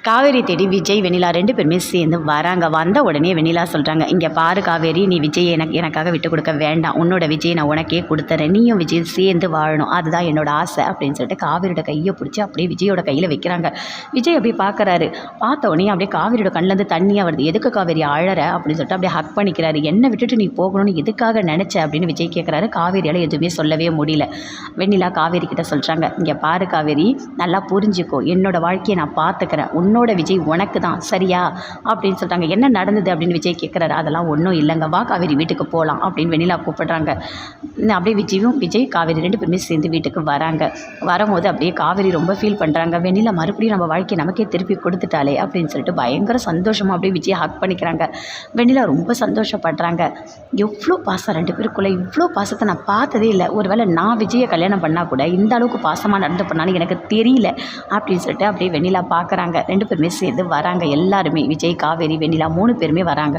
காவேரி தேடி விஜய் வெண்ணிலா 2 பேருமே சேர்ந்து வராங்க. வந்த உடனே வெண்ணிலா சொல்கிறாங்க, இங்கே பாரு காவேரி, நீ விஜய் எனக்காக விட்டு கொடுக்க வேண்டாம். உன்னோட விஜய் நான் உனக்கே கொடுத்துறேன். நீயும் விஜய் சேர்ந்து வாழணும், அதுதான் என்னோட ஆசை அப்படின்னு சொல்லிட்டு காவேரியோட கையை பிடிச்சி அப்படியே விஜயோட கையில் வைக்கிறாங்க. விஜய் அப்படியே பார்க்குறாரு. பார்த்த உடனே அப்படியே காவேரியோட கண்ணிலேருந்து தண்ணியாக வருது. எதுக்கு காவேரி அழற அப்படின்னு சொல்லிட்டு அப்படியே ஹக் பண்ணிக்கிறாரு. என்னை விட்டுட்டு நீ போகணும்னு எதுக்காக நினச்ச அப்படின்னு விஜய் கேட்குறாரு. காவேரியால் எதுவுமே சொல்லவே முடியல. வெண்ணிலா காவேரி கிட்ட சொல்கிறாங்க, இங்கே பாரு காவேரி, நல்லா புரிஞ்சுக்கோ, என்னோட வாழ்க்கையை நான் பார்த்துக்கிறேன். உன்னோட விஜய் உனக்கு தான், சரியா அப்படின்னு சொல்லிட்டாங்க. என்ன நடந்தது அப்படின்னு விஜய் கேட்குறாரு. அதெல்லாம் ஒன்றும் இல்லைங்க, வா காவேரி வீட்டுக்கு போகலாம் அப்படின்னு வெண்ணிலா கூப்பிடுறாங்க. அப்படியே விஜய் காவேரி 2 பேருமே சேர்ந்து வீட்டுக்கு வராங்க. வரும்போது அப்படியே காவேரி ரொம்ப ஃபீல் பண்ணுறாங்க. வெண்ணிலா மறுபடியும் நம்ம வாழ்க்கையை நமக்கே திருப்பி கொடுத்துட்டாலே அப்படின்னு சொல்லிட்டு பயங்கர சந்தோஷமாக அப்படியே விஜய் ஹக் பண்ணிக்கிறாங்க. வெண்ணிலா ரொம்ப சந்தோஷப்படுறாங்க. எவ்வளோ பாசம் 2 பேருக்குள்ளே, இவ்வளோ பாசத்தை நான் பார்த்ததே இல்லை. ஒருவேளை நான் விஜயை கல்யாணம் பண்ணால் கூட இந்த அளவுக்கு பாசமாக நடந்து பண்ணான்னு எனக்கு தெரியல அப்படின்னு சொல்லிட்டு அப்படியே வெண்ணிலா பார்க்குறாங்க. 2 பேருமே சேர்ந்து வராங்க. எல்லாருமே விஜய், காவேரி, வெண்ணிலா 3 பேருமே வராங்க.